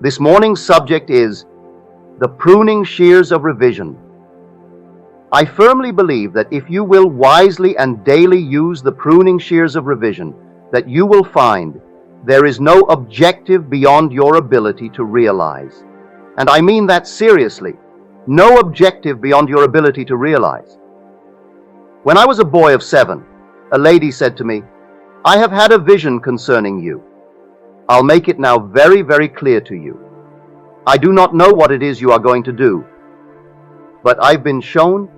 This morning's subject is the pruning shears of revision. I firmly believe that if you will wisely and daily use the pruning shears of revision, that you will find there is no objective beyond your ability to realize. And I mean that seriously. No objective beyond your ability to realize. When I was a boy of 7, a lady said to me, "I have had a vision concerning you. I'll make it now very, very clear to you. I do not know what it is you are going to do, but I've been shown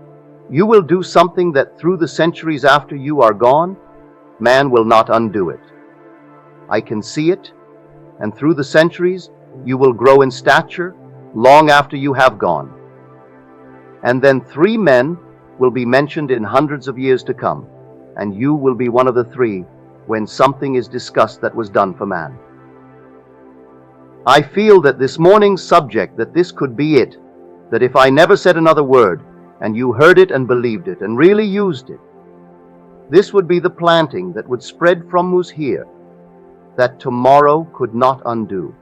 you will do something that through the centuries after you are gone, man will not undo it. I can see it, and through the centuries you will grow in stature long after you have gone. And then 3 men will be mentioned in hundreds of years to come, and you will be one of the 3 when something is discussed that was done for man." I feel that this morning's subject, that this could be it, that if I never said another word, and you heard it and believed it and really used it, this would be the planting that would spread from who's here, that tomorrow could not undo.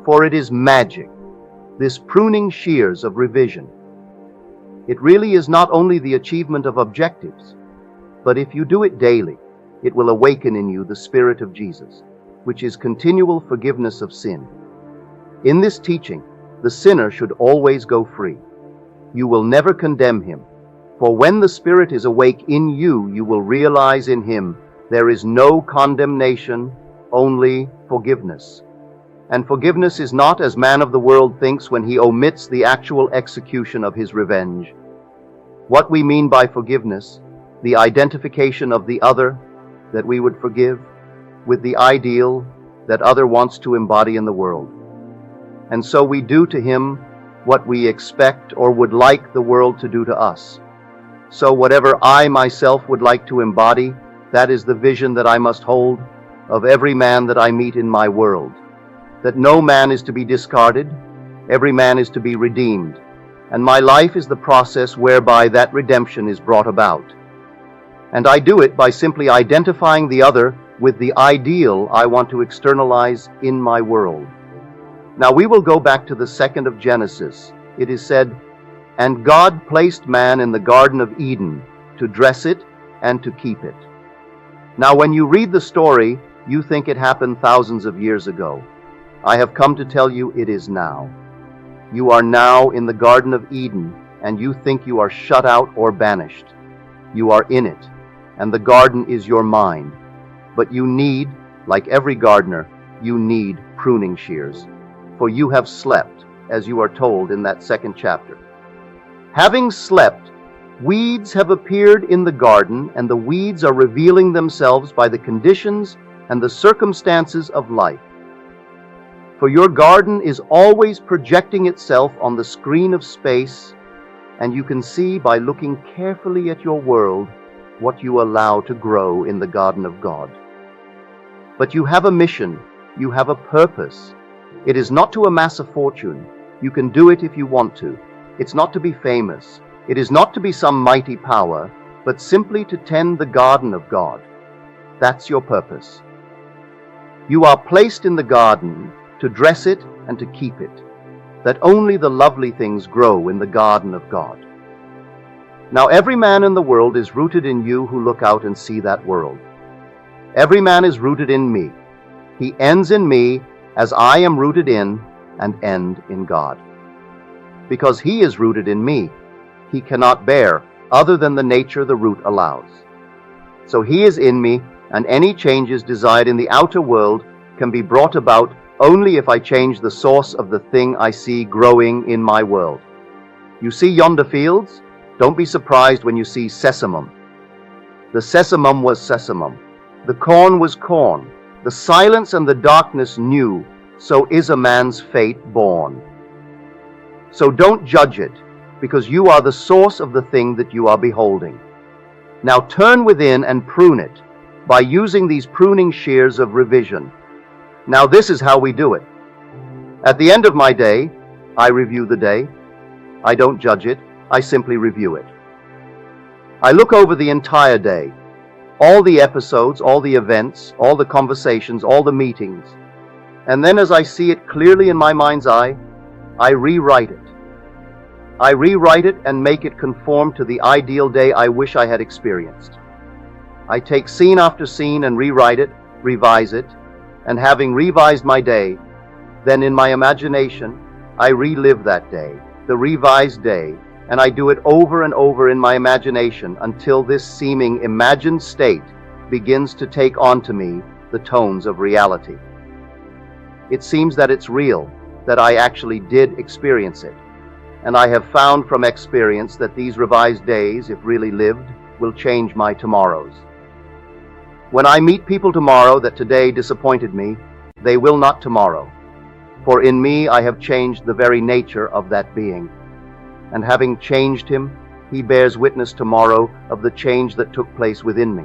For it is magic, this pruning shears of revision. It really is not only the achievement of objectives, but if you do it daily, it will awaken in you the Spirit of Jesus, which is continual forgiveness of sin. In this teaching, the sinner should always go free. You will never condemn him, for when the Spirit is awake in you, you will realize in him there is no condemnation, only forgiveness. And forgiveness is not as man of the world thinks when he omits the actual execution of his revenge. What we mean by forgiveness, the identification of the other that we would forgive, with the ideal that other wants to embody in the world. And so we do to him what we expect or would like the world to do to us. So whatever I myself would like to embody, that is the vision that I must hold of every man that I meet in my world. That no man is to be discarded, every man is to be redeemed, and my life is the process whereby that redemption is brought about. And I do it by simply identifying the other with the ideal I want to externalize in my world. Now we will go back to the 2nd of Genesis. It is said, "And God placed man in the Garden of Eden to dress it and to keep it." Now when you read the story, you think it happened thousands of years ago. I have come to tell you it is now. You are now in the Garden of Eden, and you think you are shut out or banished. You are in it, and the garden is your mind. But you need, like every gardener, you need pruning shears. For you have slept, as you are told in that 2nd chapter. Having slept, weeds have appeared in the garden, and the weeds are revealing themselves by the conditions and the circumstances of life. For your garden is always projecting itself on the screen of space, and you can see by looking carefully at your world what you allow to grow in the garden of God. But you have a mission, you have a purpose. It is not to amass a fortune. You can do it if you want to. It's not to be famous. It is not to be some mighty power, but simply to tend the garden of God. That's your purpose. You are placed in the garden to dress it and to keep it, that only the lovely things grow in the garden of God. Now every man in the world is rooted in you who look out and see that world. Every man is rooted in me. He ends in me as I am rooted in and end in God. Because he is rooted in me, he cannot bear other than the nature the root allows. So he is in me, and any changes desired in the outer world can be brought about only if I change the source of the thing I see growing in my world. You see yonder fields? Don't be surprised when you see sesamum. The sesamum was sesamum. The corn was corn. The silence and the darkness knew, so is a man's fate born. So don't judge it, because you are the source of the thing that you are beholding. Now turn within and prune it by using these pruning shears of revision. Now this is how we do it. At the end of my day, I review the day. I don't judge it, I simply review it. I look over the entire day, all the episodes, all the events, all the conversations, all the meetings. And then as I see it clearly in my mind's eye, I rewrite it. I rewrite it and make it conform to the ideal day I wish I had experienced. I take scene after scene and rewrite it, revise it, and having revised my day, then in my imagination, I relive that day, the revised day, and I do it over and over in my imagination until this seeming imagined state begins to take onto me the tones of reality. It seems that it's real, that I actually did experience it, and I have found from experience that these revised days, if really lived, will change my tomorrows. When I meet people tomorrow that today disappointed me, they will not tomorrow, for in me I have changed the very nature of that being. And having changed him, he bears witness tomorrow of the change that took place within me.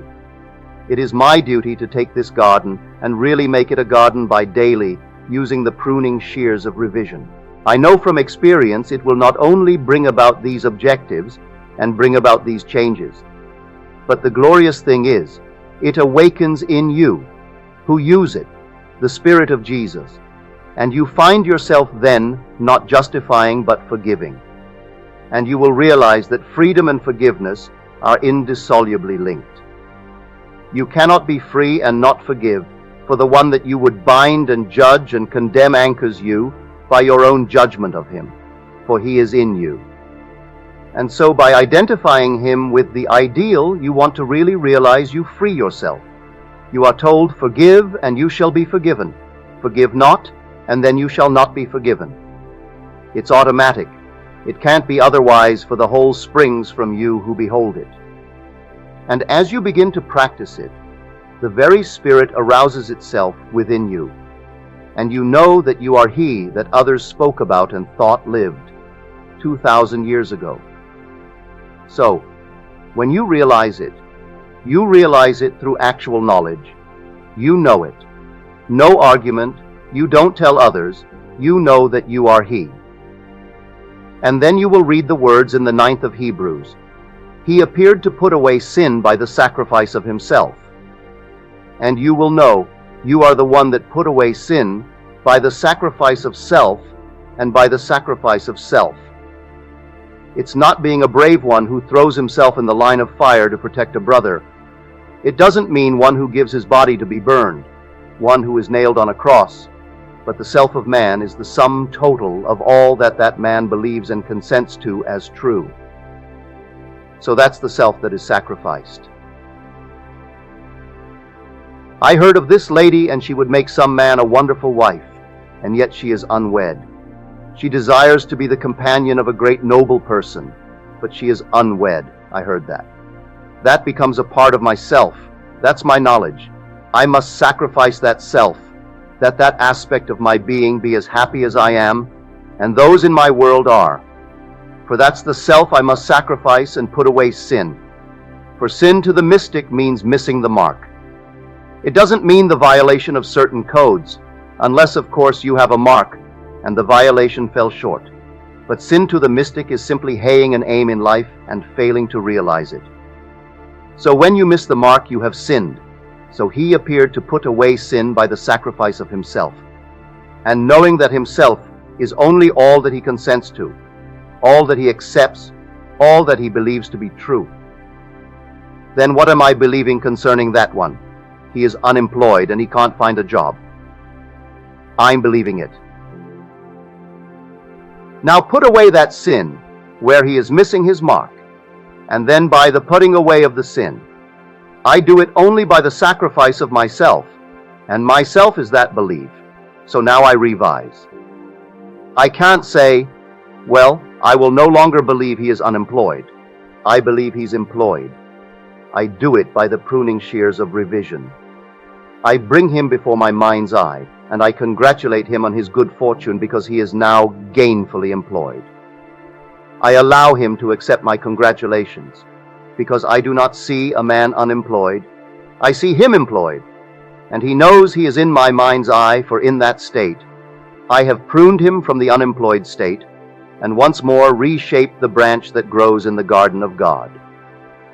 It is my duty to take this garden and really make it a garden by daily, using the pruning shears of revision. I know from experience it will not only bring about these objectives and bring about these changes, but the glorious thing is, it awakens in you, who use it, the Spirit of Jesus, and you find yourself then not justifying but forgiving. And you will realize that freedom and forgiveness are indissolubly linked. You cannot be free and not forgive, for the one that you would bind and judge and condemn anchors you by your own judgment of him, for he is in you. And so by identifying him with the ideal, you want to really realize you free yourself. You are told, forgive and you shall be forgiven. Forgive not, and then you shall not be forgiven. It's automatic. It can't be otherwise, for the whole springs from you who behold it. And as you begin to practice it, the very Spirit arouses itself within you, and you know that you are he that others spoke about and thought lived 2,000 years ago. So, when you realize it through actual knowledge. You know it. No argument. You don't tell others. You know that you are he. And then you will read the words in the 9th of Hebrews. He appeared to put away sin by the sacrifice of himself. And you will know you are the one that put away sin by the sacrifice of self and by the sacrifice of self. It's not being a brave one who throws himself in the line of fire to protect a brother. It doesn't mean one who gives his body to be burned, one who is nailed on a cross. But the self of man is the sum total of all that that man believes and consents to as true. So that's the self that is sacrificed. I heard of this lady, and she would make some man a wonderful wife, and yet she is unwed. She desires to be the companion of a great noble person, but she is unwed. I heard that. That becomes a part of myself. That's my knowledge. I must sacrifice that self, that aspect of my being be as happy as I am, and those in my world are. For that's the self I must sacrifice and put away sin. For sin to the mystic means missing the mark. It doesn't mean the violation of certain codes, unless of course you have a mark and the violation fell short. But sin to the mystic is simply haying an aim in life and failing to realize it. So when you miss the mark, you have sinned. So he appeared to put away sin by the sacrifice of himself. And knowing that himself is only all that he consents to, all that he accepts, all that he believes to be true. Then what am I believing concerning that one? He is unemployed and he can't find a job. I'm believing it. Now put away that sin where he is missing his mark, and then by the putting away of the sin, I do it only by the sacrifice of myself, and myself is that belief. So now I revise. I can't say, well, I will no longer believe he is unemployed. I believe he's employed. I do it by the pruning shears of revision. I bring him before my mind's eye, and I congratulate him on his good fortune because he is now gainfully employed. I allow him to accept my congratulations, because I do not see a man unemployed. I see him employed, and he knows he is in my mind's eye, for in that state I have pruned him from the unemployed state, and once more reshaped the branch that grows in the garden of God.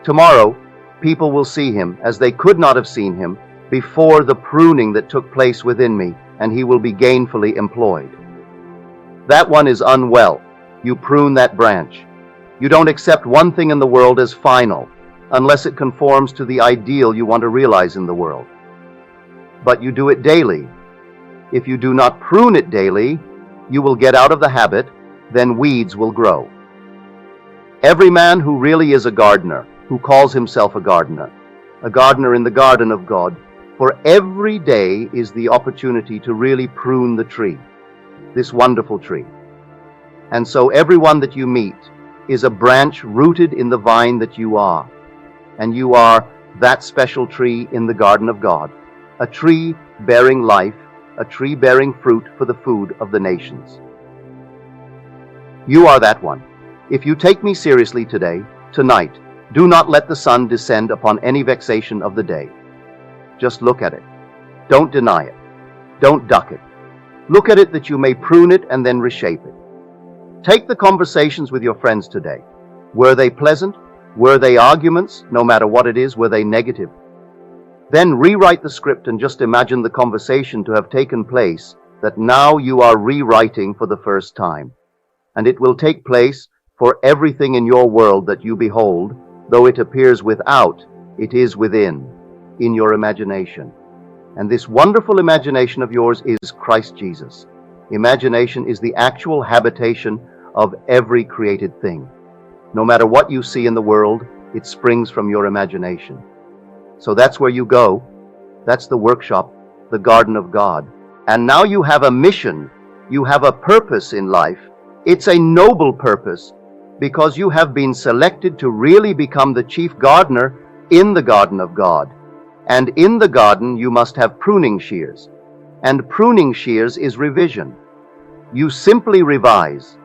Tomorrow, people will see him as they could not have seen him before the pruning that took place within me, and he will be gainfully employed. That one is unwell. You prune that branch. You don't accept one thing in the world as final, unless it conforms to the ideal you want to realize in the world. But you do it daily. If you do not prune it daily, you will get out of the habit, then weeds will grow. Every man who really is a gardener, who calls himself a gardener in the garden of God, for every day is the opportunity to really prune the tree, this wonderful tree. And so everyone that you meet is a branch rooted in the vine that you are, and you are that special tree in the garden of God, a tree bearing life, a tree bearing fruit for the food of the nations. You are that one. If you take me seriously today, tonight, do not let the sun descend upon any vexation of the day. Just look at it. Don't deny it. Don't duck it. Look at it that you may prune it and then reshape it. Take the conversations with your friends today. Were they pleasant? Were they arguments? No matter what it is, were they negative? Then rewrite the script and just imagine the conversation to have taken place that now you are rewriting for the first time. And it will take place for everything in your world that you behold, though it appears without, it is within, in your imagination. And this wonderful imagination of yours is Christ Jesus. Imagination is the actual habitation of every created thing. No matter what you see in the world, it springs from your imagination. So that's where you go. That's the workshop, the garden of God. And now you have a mission. You have a purpose in life. It's a noble purpose because you have been selected to really become the chief gardener in the garden of God. And in the garden, you must have pruning shears. And pruning shears is revision. You simply revise.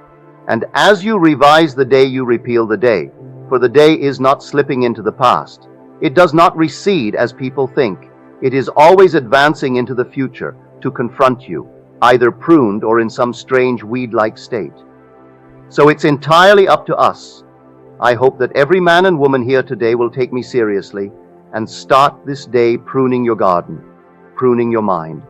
And as you revise the day, you repeal the day. For the day is not slipping into the past. It does not recede as people think. It is always advancing into the future to confront you, either pruned or in some strange weed-like state. So it's entirely up to us. I hope that every man and woman here today will take me seriously and start this day pruning your garden, pruning your mind.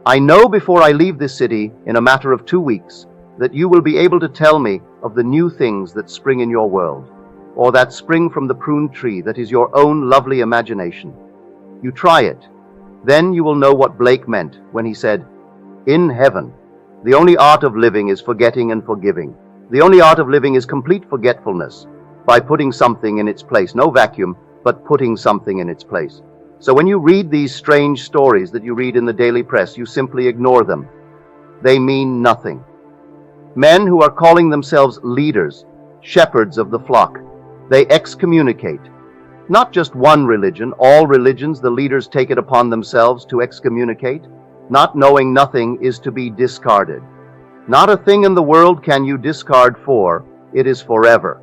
I know before I leave this city in a matter of 2 weeks that you will be able to tell me of the new things that spring in your world, or that spring from the pruned tree that is your own lovely imagination. You try it. Then you will know what Blake meant when he said, "In heaven, the only art of living is forgetting and forgiving. The only art of living is complete forgetfulness by putting something in its place. No vacuum, but putting something in its place." So when you read these strange stories that you read in the daily press, you simply ignore them. They mean nothing. Men who are calling themselves leaders, shepherds of the flock, they excommunicate. Not just one religion, all religions, the leaders take it upon themselves to excommunicate. Not knowing nothing is to be discarded. Not a thing in the world can you discard for, it is forever.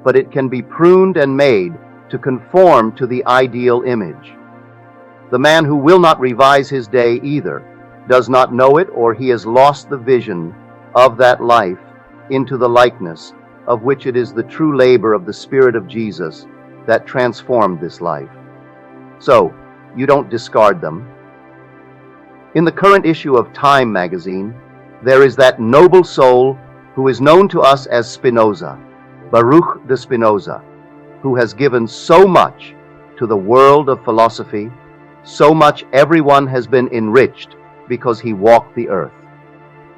But it can be pruned and made to conform to the ideal image. The man who will not revise his day either does not know it, or he has lost the vision of that life into the likeness of which it is the true labor of the Spirit of Jesus that transformed this life. So, you don't discard them. In the current issue of Time magazine, there is that noble soul who is known to us as Spinoza, Baruch de Spinoza, who has given so much to the world of philosophy, so much everyone has been enriched because he walked the earth.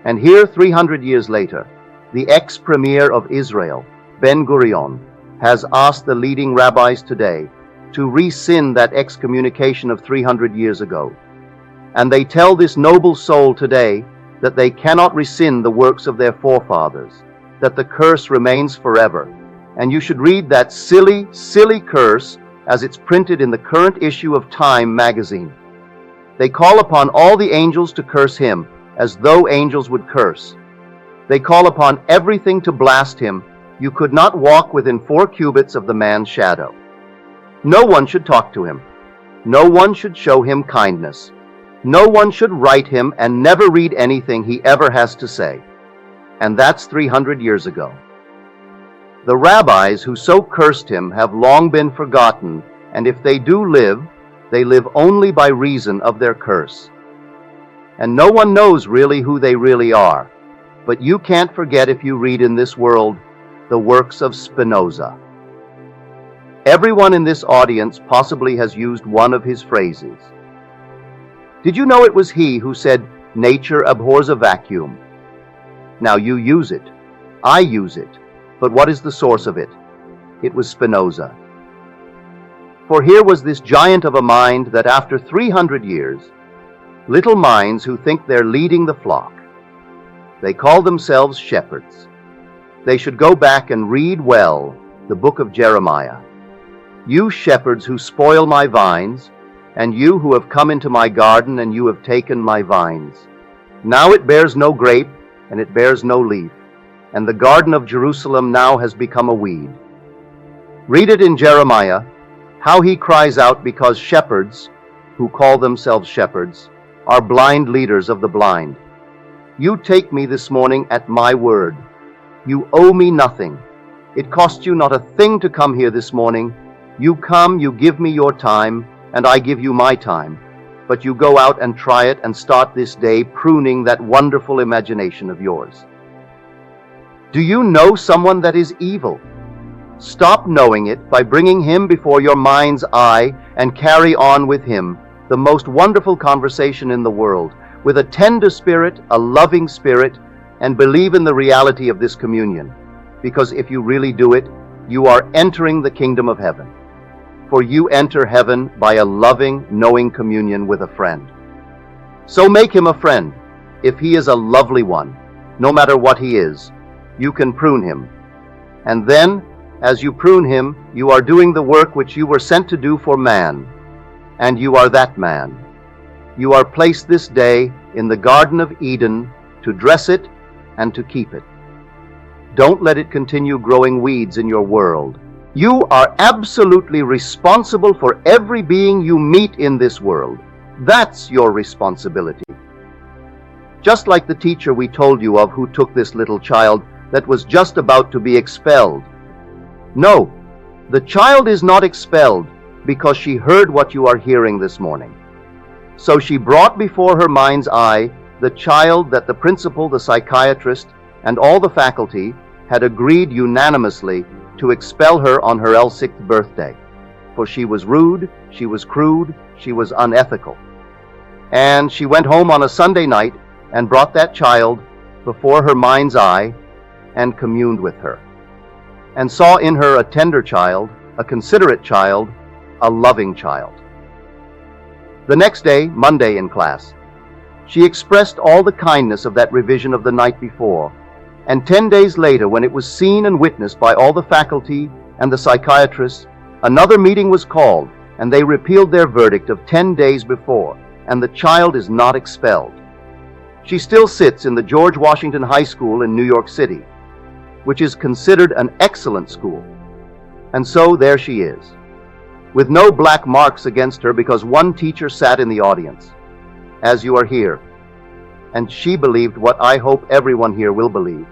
And here, 300 years later, the ex-premier of Israel, Ben-Gurion, has asked the leading rabbis today to rescind that excommunication of 300 years ago. And they tell this noble soul today that they cannot rescind the works of their forefathers, that the curse remains forever. And you should read that silly, silly curse as it's printed in the current issue of Time magazine. They call upon all the angels to curse him, as though angels would curse. They call upon everything to blast him. You could not walk within 4 cubits of the man's shadow. No one should talk to him. No one should show him kindness. No one should write him and never read anything he ever has to say. And that's 300 years ago. The rabbis who so cursed him have long been forgotten, and if they do live, they live only by reason of their curse. and no one knows really who they really are. But you can't forget, if you read in this world, the works of Spinoza. Everyone in this audience possibly has used one of his phrases. Did you know it was he who said, "Nature abhors a vacuum"? Now you use it. I use it. But what is the source of it? It was Spinoza. For here was this giant of a mind that after 300 years, little minds who think they're leading the flock, they call themselves shepherds. They should go back and read well the book of Jeremiah. You shepherds who spoil my vines, and you who have come into my garden, and you have taken my vines. Now it bears no grape, and it bears no leaf, and the garden of Jerusalem now has become a weed. Read it in Jeremiah, how he cries out because shepherds, who call themselves shepherds, are blind leaders of the blind. You take me this morning at my word. You owe me nothing. It cost you not a thing to come here this morning. You come, you give me your time, and I give you my time. But you go out and try it and start this day pruning that wonderful imagination of yours. Do you know someone that is evil? Stop knowing it by bringing him before your mind's eye and carry on with him the most wonderful conversation in the world, with a tender spirit, a loving spirit, and believe in the reality of this communion. Because if you really do it, you are entering the kingdom of heaven. For you enter heaven by a loving, knowing communion with a friend. So make him a friend. If he is a lovely one, no matter what he is, you can prune him. And then, as you prune him, you are doing the work which you were sent to do for man. And you are that man. You are placed this day in the Garden of Eden to dress it and to keep it. Don't let it continue growing weeds in your world. You are absolutely responsible for every being you meet in this world. That's your responsibility. Just like the teacher we told you of who took this little child that was just about to be expelled. No, the child is not expelled because she heard what you are hearing this morning. So she brought before her mind's eye the child that the principal, the psychiatrist, and all the faculty had agreed unanimously to expel her on her L6th birthday, for she was rude, she was crude, she was unethical. And she went home on a Sunday night and brought that child before her mind's eye and communed with her, and saw in her a tender child, a considerate child, a loving child. The next day, Monday in class, she expressed all the kindness of that revision of the night before, and 10 days later, when it was seen and witnessed by all the faculty and the psychiatrists, another meeting was called, and they repealed their verdict of 10 days before, and the child is not expelled. She still sits in the George Washington High School in New York City, which is considered an excellent school. And so there she is, with no black marks against her because one teacher sat in the audience, as you are here, and she believed what I hope everyone here will believe.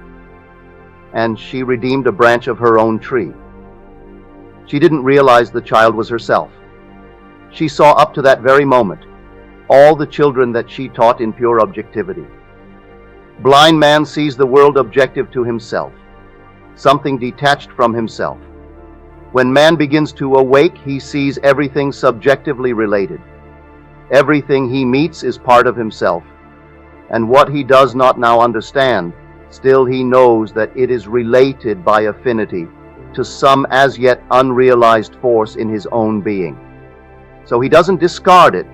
And she redeemed a branch of her own tree. She didn't realize the child was herself. She saw up to that very moment all the children that she taught in pure objectivity. Blind man sees the world objective to himself, something detached from himself. When man begins to awake, he sees everything subjectively related. Everything he meets is part of himself. And what he does not now understand, still he knows that it is related by affinity to some as yet unrealized force in his own being. So he doesn't discard it.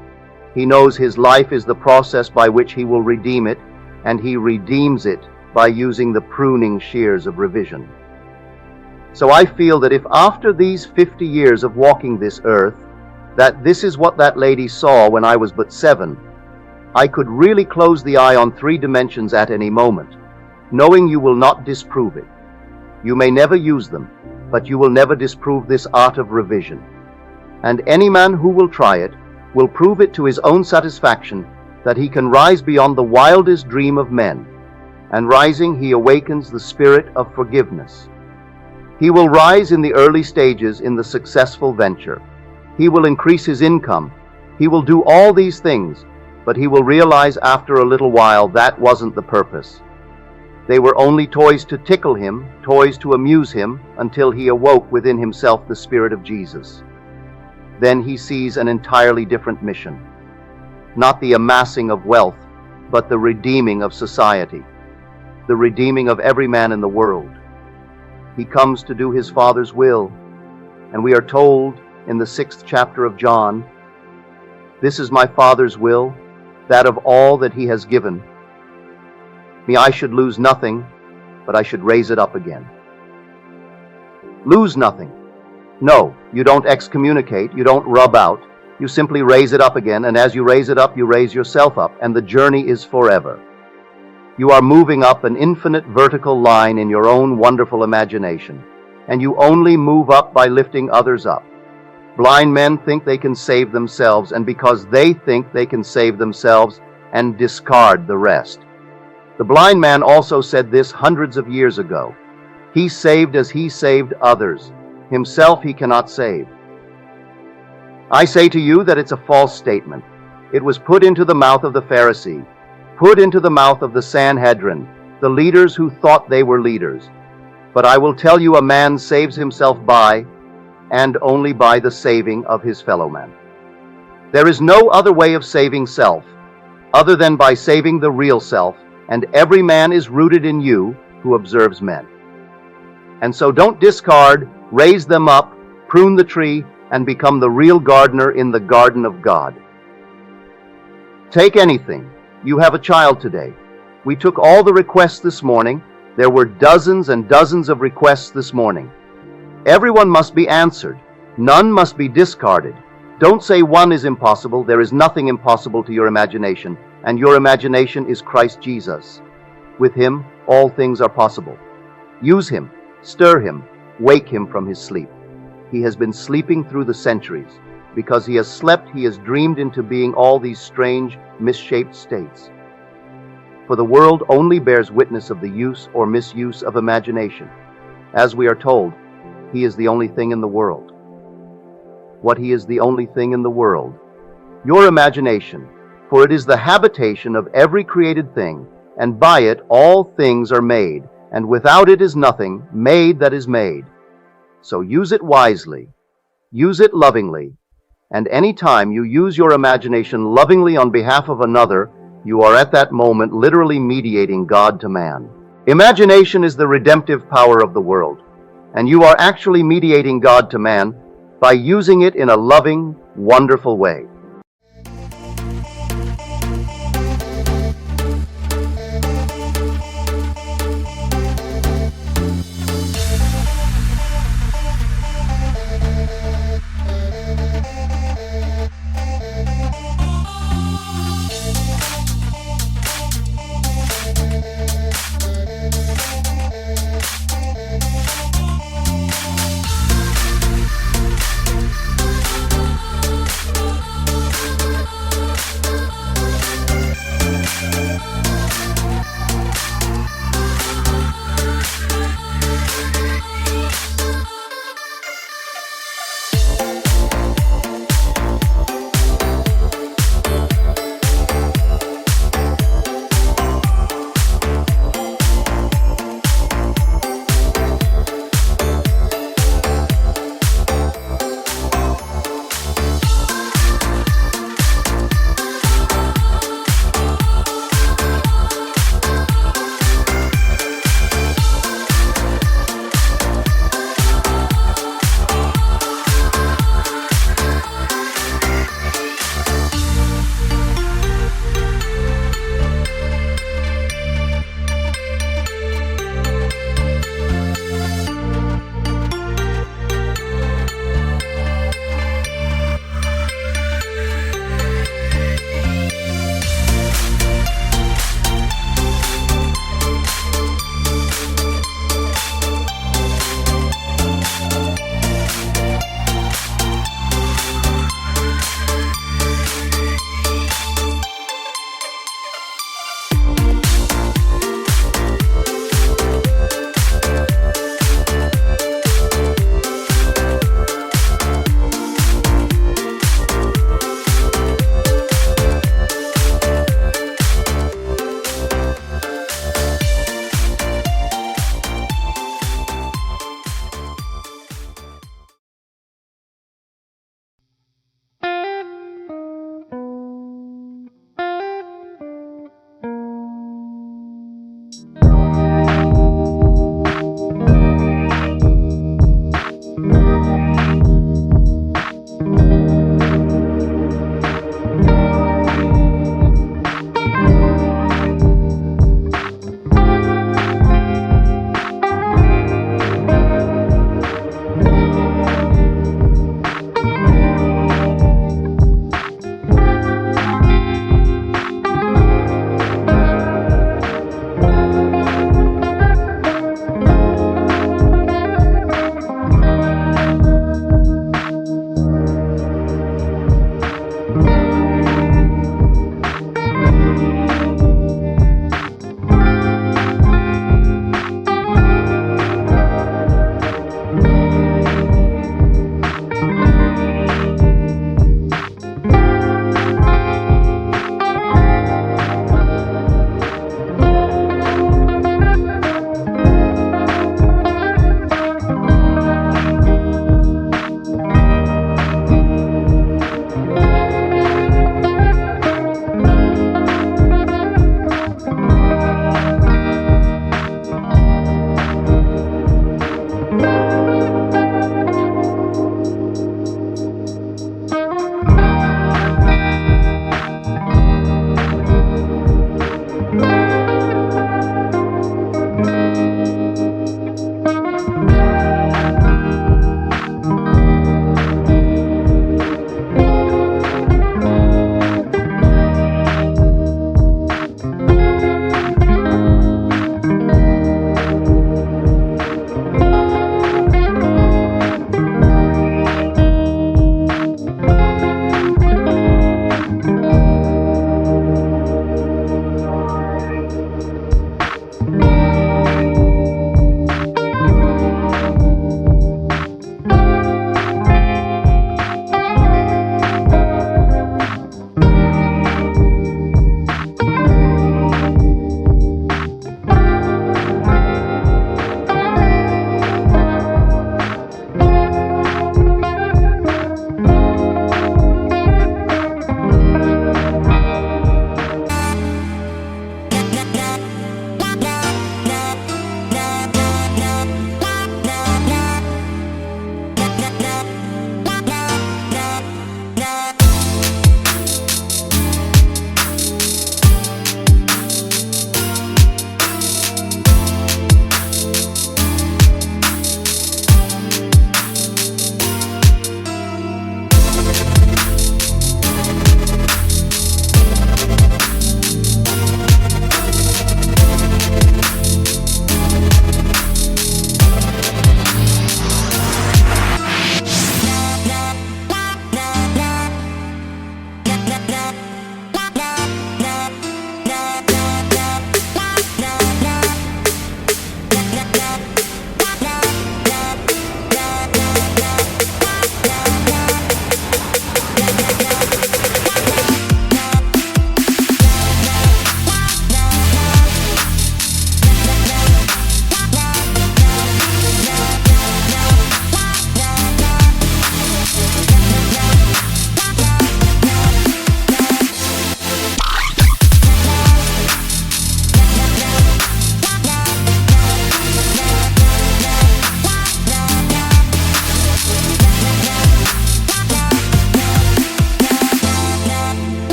He knows his life is the process by which he will redeem it, and he redeems it by using the pruning shears of revision. So I feel that if after these 50 years of walking this earth, that this is what that lady saw when I was but 7, I could really close the eye on 3 dimensions at any moment, knowing you will not disprove it. You may never use them, but you will never disprove this art of revision. And any man who will try it will prove it to his own satisfaction that he can rise beyond the wildest dream of men, and rising he awakens the spirit of forgiveness. He will rise in the early stages in the successful venture. He will increase his income. He will do all these things, But he will realize after a little while that wasn't the purpose. They were only toys to tickle him, toys to amuse him, until he awoke within himself the Spirit of Jesus. Then he sees an entirely different mission. Not the amassing of wealth, but the redeeming of society, the redeeming of every man in the world. He comes to do his Father's will, and we are told in the 6th chapter of John, "This is my Father's will, that of all that he has given me I should lose nothing, but I should raise it up again." Lose nothing. No, you don't excommunicate, you don't rub out, you simply raise it up again, and as you raise it up, you raise yourself up, and the journey is forever. You are moving up an infinite vertical line in your own wonderful imagination, and you only move up by lifting others up. Blind men think they can save themselves, and because they think they can save themselves, and discard the rest. The blind man also said this hundreds of years ago. He saved as he saved others. Himself he cannot save. I say to you that it's a false statement. It was put into the mouth of the Pharisee, put into the mouth of the Sanhedrin, the leaders who thought they were leaders. But I will tell you, a man saves himself by, and only by, the saving of his fellow man. There is no other way of saving self, other than by saving the real self, and every man is rooted in you who observes men. And so don't discard, raise them up, prune the tree, and become the real gardener in the garden of God. Take anything. You have a child today. We took all the requests this morning. There were dozens and dozens of requests this morning. Everyone must be answered. None must be discarded. Don't say one is impossible. There is nothing impossible to your imagination, and your imagination is Christ Jesus. With him, all things are possible. Use him, stir him, wake him from his sleep. He has been sleeping through the centuries. Because he has slept, he has dreamed into being all these strange, misshaped states. For the world only bears witness of the use or misuse of imagination. As we are told, he is the only thing in the world. What he is the only thing in the world? Your imagination, for it is the habitation of every created thing, and by it all things are made, and without it is nothing made that is made. So use it wisely, use it lovingly, and any time you use your imagination lovingly on behalf of another, you are at that moment literally mediating God to man. Imagination is the redemptive power of the world, and you are actually mediating God to man by using it in a loving, wonderful way.